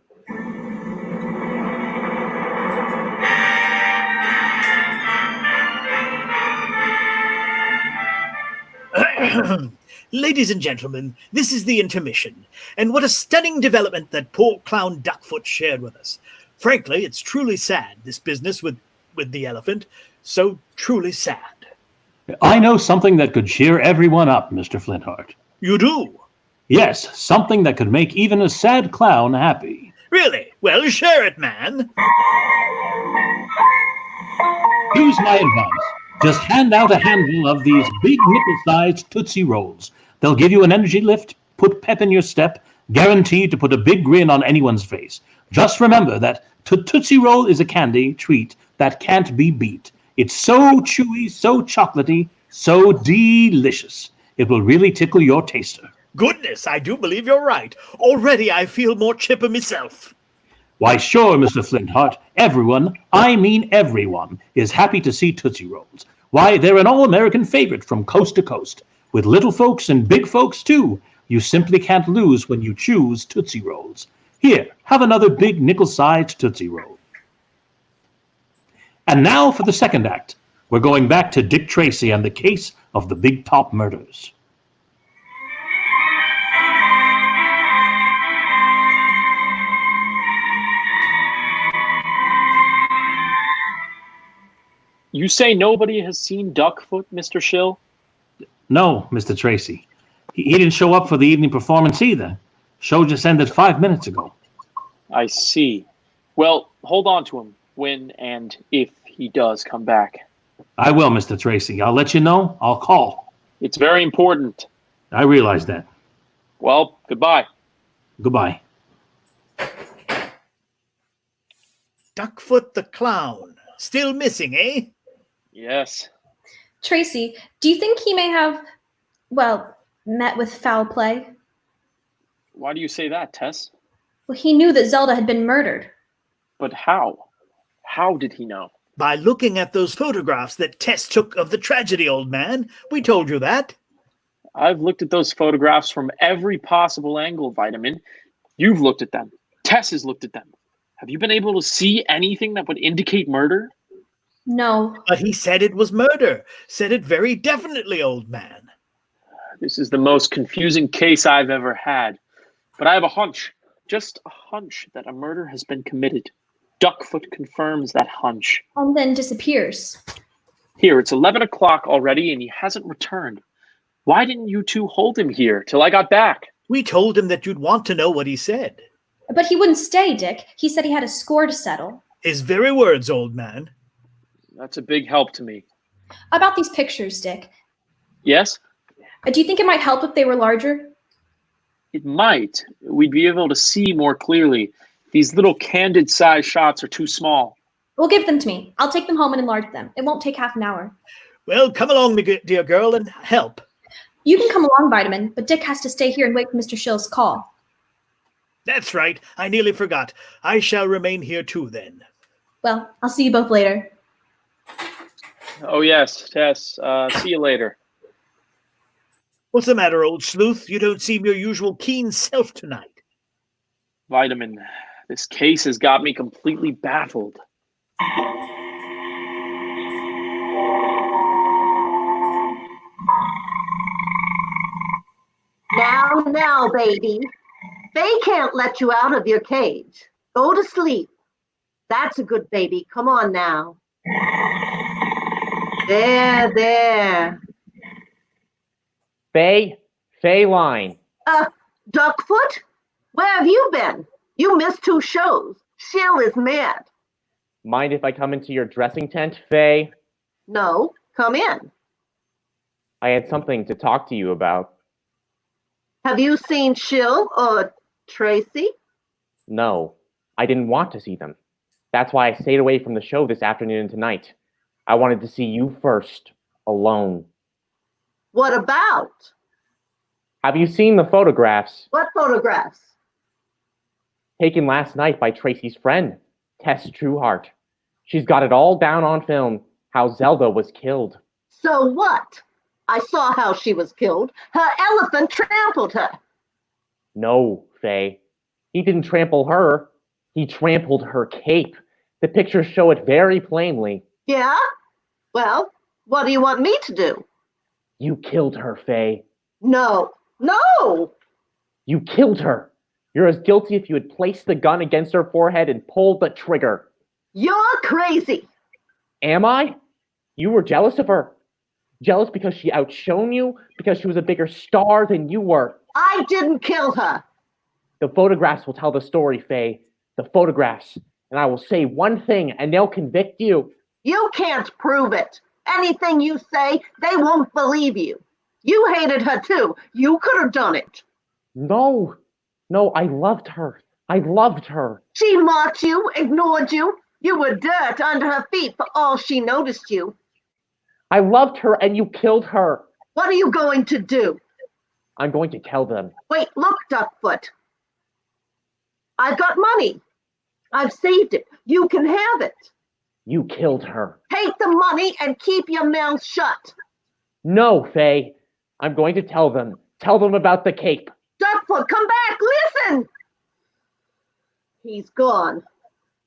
Ladies and gentlemen, this is the intermission. And what a stunning development that poor clown Duckfoot shared with us. Frankly, it's truly sad, this business with the elephant. So truly sad. I know something that could cheer everyone up, Mr. Flintheart. You do? Yes, something that could make even a sad clown happy. Really? Well, share it, man. Here's my advice. Just hand out a handful of these big nipple-sized Tootsie Rolls. They'll give you an energy lift, put pep in your step, guaranteed to put a big grin on anyone's face. Just remember that Tootsie Roll is a candy treat that can't be beat. It's so chewy, so chocolatey, so delicious. It will really tickle your taster. Goodness, I do believe you're right. Already I feel more chipper myself. Why, sure, Mr. Flintheart. Everyone, I mean everyone, is happy to see Tootsie Rolls. Why, they're an all-American favorite from coast to coast. With little folks and big folks, too. You simply can't lose when you choose Tootsie Rolls. Here, have another big nickel-sized Tootsie Roll. And now for the second act. We're going back to Dick Tracy and the case of the Big Top murders. You say nobody has seen Duckfoot, Mr. Shill? No, Mr. Tracy. He didn't show up for the evening performance either. Show just ended 5 minutes ago. I see. Well, hold on to him when and if he does come back. I will, Mr. Tracy. I'll let you know. I'll call. It's very important. I realize that. Well, goodbye. Goodbye. Duckfoot the clown. Still missing, eh? Yes. Tracy, do you think he may have, met with foul play? Why do you say that, Tess? Well, he knew that Zelda had been murdered. But how? How did he know? By looking at those photographs that Tess took of the tragedy, old man. We told you that. I've looked at those photographs from every possible angle, Vitamin. You've looked at them. Tess has looked at them. Have you been able to see anything that would indicate murder? No. But he said it was murder. Said it very definitely, old man. This is the most confusing case I've ever had. But I have a hunch, just a hunch, that a murder has been committed. Duckfoot confirms that hunch. And then disappears. Here, it's 11 o'clock already and he hasn't returned. Why didn't you two hold him here till I got back? We told him that you'd want to know what he said. But he wouldn't stay, Dick. He said he had a score to settle. His very words, old man. That's a big help to me. About these pictures, Dick. Yes? Do you think it might help if they were larger? It might. We'd be able to see more clearly. These little candid size shots are too small. Well, give them to me. I'll take them home and enlarge them. It won't take half an hour. Well, come along, my dear girl, and help. You can come along, Vitamin, but Dick has to stay here and wait for Mr. Shill's call. That's right. I nearly forgot. I shall remain here too, then. Well, I'll see you both later. Oh, yes, Tess. See you later. What's the matter, old sleuth? You don't seem your usual keen self tonight. Vitamin, this case has got me completely baffled. Now, baby. They can't let you out of your cage. Go to sleep. That's a good baby. Come on now. There. Faye line. Duckfoot? Where have you been? You missed 2 shows. Shill is mad. Mind if I come into your dressing tent, Faye? No, come in. I had something to talk to you about. Have you seen Shill or Tracy? No, I didn't want to see them. That's why I stayed away from the show this afternoon and tonight. I wanted to see you first, alone. What about? Have you seen the photographs? What photographs? Taken last night by Tracy's friend, Tess Trueheart. She's got it all down on film, how Zelda was killed. So what? I saw how she was killed. Her elephant trampled her. No, Faye. He didn't trample her. He trampled her cape. The pictures show it very plainly. Yeah? Well, what do you want me to do? You killed her, Faye. No. You killed her. You're as guilty if you had placed the gun against her forehead and pulled the trigger. You're crazy. Am I? You were jealous of her. Jealous because she outshone you, because she was a bigger star than you were. I didn't kill her. The photographs will tell the story, Faye. The photographs. And I will say one thing, and they'll convict you. You can't prove it. Anything you say, they won't believe you. You hated her too. You could have done it. No, I loved her. She mocked you, ignored you. You were dirt under her feet for all she noticed you. I loved her, and you killed her. What are you going to do? I'm going to tell them. Wait, look, Duckfoot. I've got money. I've saved it. You can have it. You killed her. Take the money and keep your mouth shut. No, Faye. I'm going to tell them. Tell them about the cape. Duckfoot, come back. Listen. He's gone.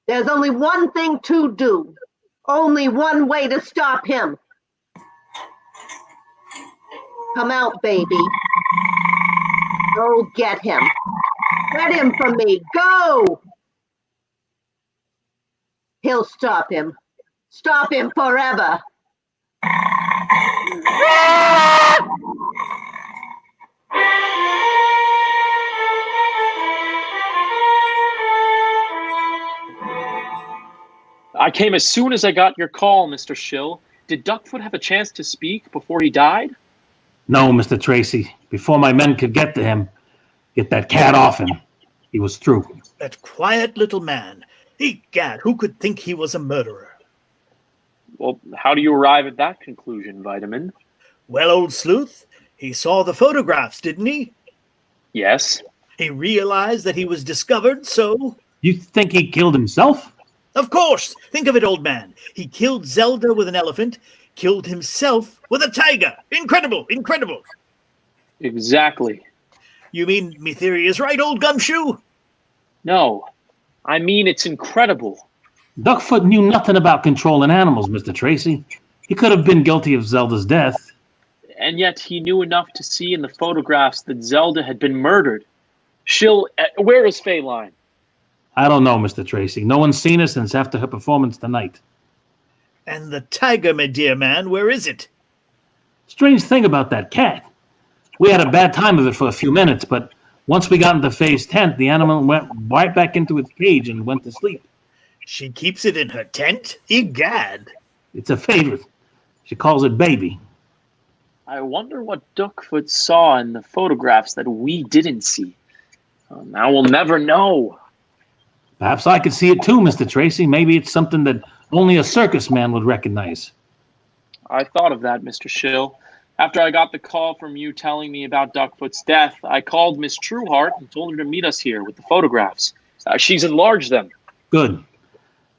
There's only one thing to do. Only one way to stop him. Come out, baby. Go get him. Get him from me. Go! He'll stop him. Stop him forever. I came as soon as I got your call, Mr. Shill. Did Duckfoot have a chance to speak before he died? No, Mr. Tracy. Before my men could get to him, get that cat off him, he was through. That quiet little man. Egad, who could think he was a murderer? Well, how do you arrive at that conclusion, Vitamin? Well, old sleuth, he saw the photographs, didn't he? Yes. He realized that he was discovered, so... You think he killed himself? Of course! Think of it, old man. He killed Zelda with an elephant, killed himself with a tiger. Incredible! Exactly. You mean me theory is right, old gumshoe? No. I mean, it's incredible. Duckfoot knew nothing about controlling animals, Mr. Tracy. He could have been guilty of Zelda's death. And yet he knew enough to see in the photographs that Zelda had been murdered. Shill, where is Faye line? I don't know, Mr. Tracy. No one's seen her since after her performance tonight. And the tiger, my dear man, where is it? Strange thing about that cat. We had a bad time of it for a few minutes, but once we got into Faye's tent, the animal went right back into its cage and went to sleep. She keeps it in her tent? Egad. It's a favorite. She calls it Baby. I wonder what Duckfoot saw in the photographs that we didn't see. Now we'll never know. Perhaps I could see it too, Mr. Tracy. Maybe it's something that only a circus man would recognize. I thought of that, Mr. Shill. After I got the call from you telling me about Duckfoot's death, I called Miss Trueheart and told her to meet us here with the photographs. She's enlarged them. Good.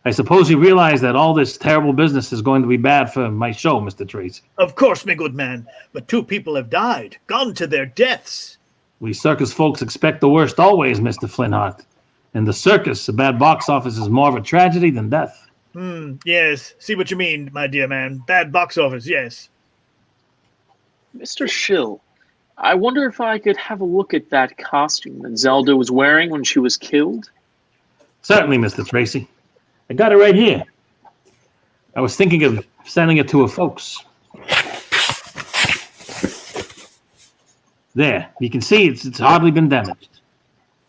I suppose you realize that all this terrible business is going to be bad for my show, Mr. Tracy. Of course, my good man. But 2 people have died, gone to their deaths. We circus folks expect the worst always, Mr. Flintheart. In the circus, a bad box office is more of a tragedy than death. Yes. See what you mean, my dear man. Bad box office, yes. Mr. Shill, I wonder if I could have a look at that costume that Zelda was wearing when she was killed? Certainly, Mr. Tracy. I got it right here. I was thinking of sending it to her folks. There, you can see it's hardly been damaged.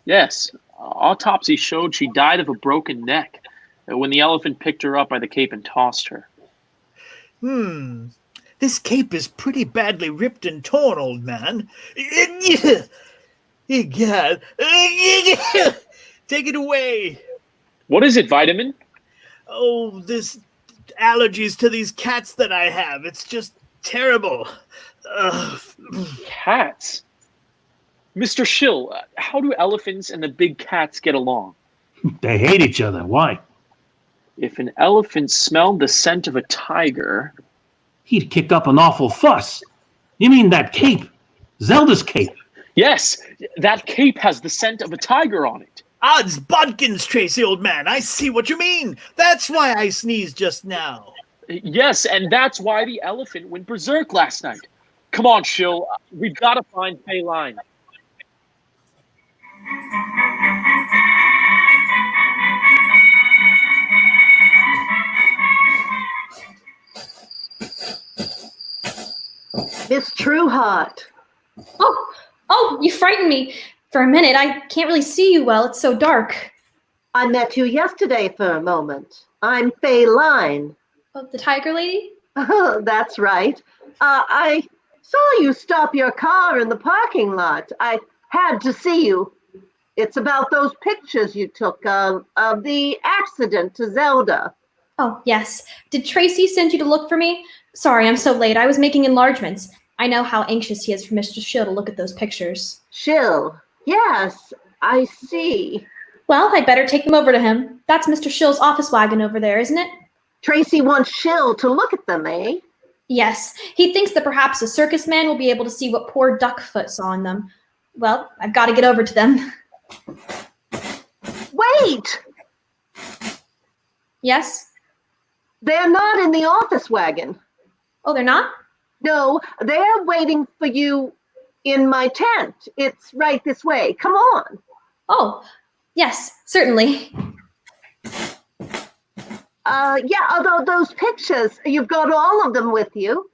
Yes, autopsy showed she died of a broken neck when the elephant picked her up by the cape and tossed her. This cape is pretty badly ripped and torn, old man. God. Take it away. What is it, Vitamin? Oh, this allergies to these cats that I have. It's just terrible. Cats? Mr. Shill, how do elephants and the big cats get along? They hate each other. Why? If an elephant smelled the scent of a tiger... He'd kick up an awful fuss. You mean that cape? Zelda's cape? Yes, that cape has the scent of a tiger on it. Odds bodkins, Tracy, old man. I see what you mean. That's why I sneezed just now. Yes, and that's why the elephant went berserk last night. Come on, Shill. We've got to find Faye Line. Miss Trueheart. Oh, you frightened me. For a minute, I can't really see you well. It's so dark. I met you yesterday for a moment. I'm Faye Line. Oh, the tiger lady? Oh, that's right. I saw you stop your car in the parking lot. I had to see you. It's about those pictures you took of the accident to Zelda. Oh, yes. Did Tracy send you to look for me? Sorry, I'm so late. I was making enlargements. I know how anxious he is for Mr. Shill to look at those pictures. Shill? Yes, I see. Well, I'd better take them over to him. That's Mr. Shill's office wagon over there, isn't it? Tracy wants Shill to look at them, eh? Yes. He thinks that perhaps a circus man will be able to see what poor Duckfoot saw in them. Well, I've got to get over to them. Wait! Yes? They're not in the office wagon. Oh, they're not? No, they're waiting for you in my tent. It's right this way. Come on. Oh, yes, certainly. Yeah, although those pictures, you've got all of them with you.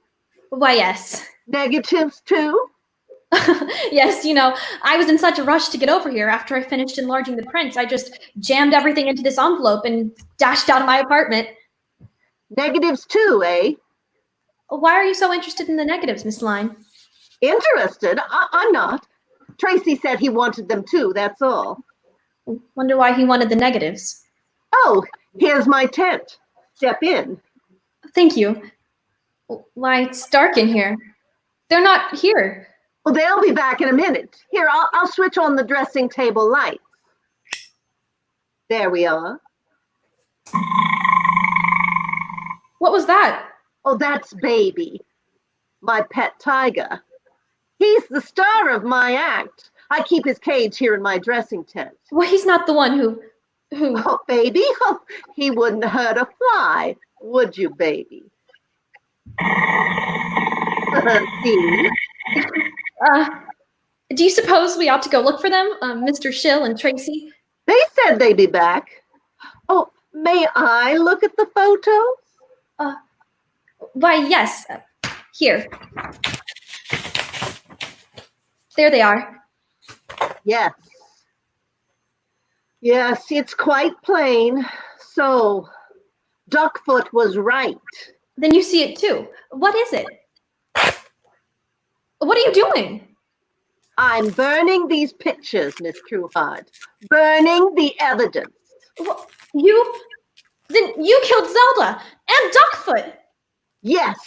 Why, yes. Negatives, too? Yes, I was in such a rush to get over here after I finished enlarging the prints. I just jammed everything into this envelope and dashed out of my apartment. Negatives, too, eh? Why are you so interested in the negatives, Miss Line? Interested? I'm not. Tracy said he wanted them, too, that's all. Wonder why he wanted the negatives. Oh, here's my tent. Step in. Thank you. Why, it's dark in here. They're not here. Well, they'll be back in a minute. Here, I'll switch on the dressing table lights. There we are. What was that? Oh, that's Baby, my pet tiger. He's the star of my act. I keep his cage here in my dressing tent. Well, he's not the one who... Oh, Baby, oh, he wouldn't hurt a fly, would you, Baby? See? Do you suppose we ought to go look for them, Mr. Shill and Tracy? They said they'd be back. Oh, may I look at the photos? Why, yes. Here. There they are. Yes. Yes, it's quite plain. So, Duckfoot was right. Then you see it too. What is it? What are you doing? I'm burning these pictures, Miss Trueheart. Burning the evidence. Then you killed Zelda and Duckfoot. Yes.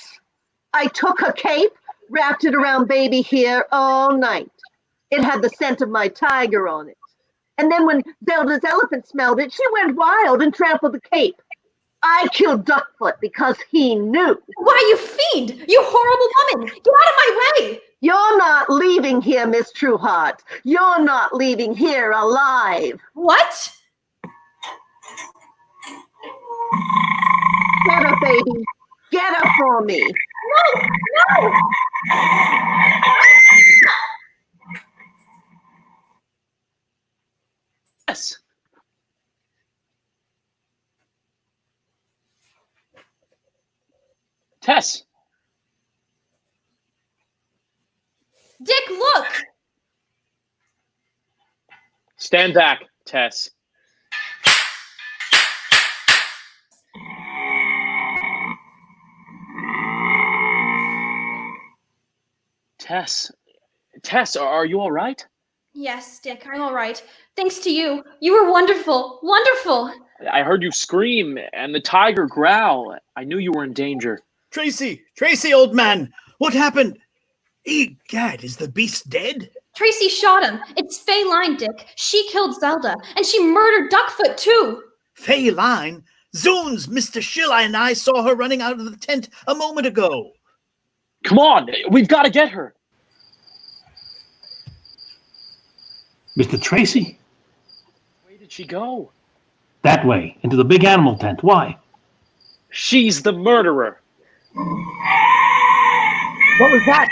I took her cape, Wrapped it around baby here all night. It had the scent of my tiger on it. And then when Zelda's elephant smelled it, she went wild and trampled the cape. I killed Duckfoot because he knew. Why, you fiend! You horrible woman! Get out of my way! You're not leaving here, Miss Trueheart. You're not leaving here alive. What? Get her, baby. Get her for me. No! Yes. Tess. Dick, look! Stand back, Tess. Tess, are you all right? Yes, Dick, I'm all right. Thanks to you. You were wonderful. Wonderful. I heard you scream and the tiger growl. I knew you were in danger. Tracy, old man, what happened? Egad, is the beast dead? Tracy shot him. It's Faye Line, Dick. She killed Zelda, and she murdered Duckfoot, too. Faye Line? Zoons, Mr. Shill and I saw her running out of the tent a moment ago. Come on, we've got to get her. Mr. Tracy? Where did she go? That way, into the big animal tent. Why? She's the murderer. What was that?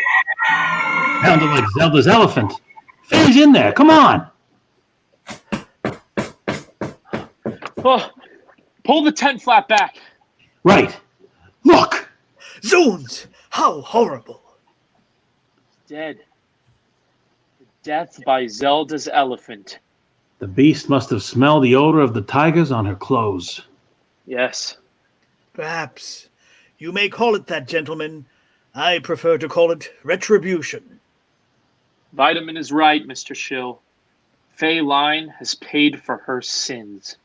Sounded like Zelda's elephant. Faye's in there. Come on. Oh, pull the tent flap back. Right. Look. Zoons! How horrible. Dead. Death by Zelda's elephant. The beast must have smelled the odor of the tigers on her clothes. Yes. Perhaps. You may call it that, gentlemen. I prefer to call it retribution. Vitamin is right, Mr. Shill. Faye Line has paid for her sins.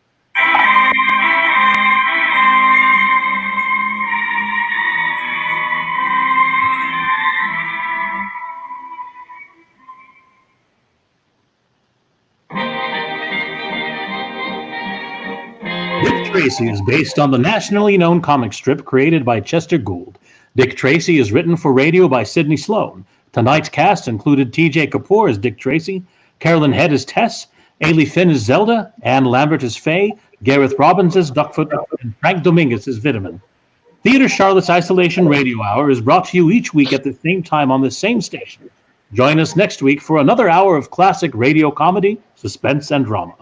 Dick Tracy is based on the nationally known comic strip created by Chester Gould. Dick Tracy is written for radio by Sidney Sloan. Tonight's cast included T.J. Kapur as Dick Tracy, Carlyn Head as Tess, Ailey Finn as Zelda, Ann Lambert as Faye, Gareth Robbins as Duckfoot, and Frank Dominguez as Vitamin. Theater Charlotte's Isolation Radio Hour is brought to you each week at the same time on this same station. Join us next week for another hour of classic radio comedy, suspense, and drama.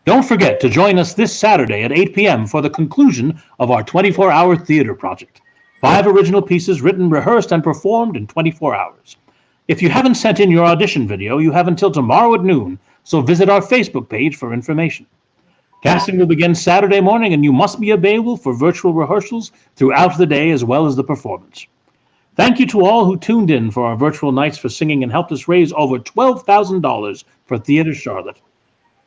Don't forget to join us this Saturday at 8 p.m. for the conclusion of our 24-hour theater project. 5 original pieces written, rehearsed, and performed in 24 hours. If you haven't sent in your audition video, you have until tomorrow at noon, so visit our Facebook page for information. Casting will begin Saturday morning, and you must be available for virtual rehearsals throughout the day as well as the performance. Thank you to all who tuned in for our virtual nights for singing and helped us raise over $12,000 for Theater Charlotte.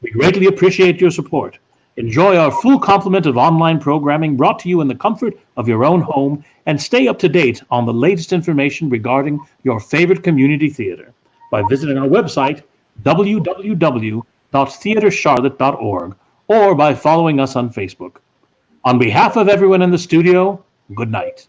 We greatly appreciate your support. Enjoy our full complement of online programming brought to you in the comfort of your own home, and stay up to date on the latest information regarding your favorite community theater by visiting our website, www.theatercharlotte.org, or by following us on Facebook. On behalf of everyone in the studio, good night.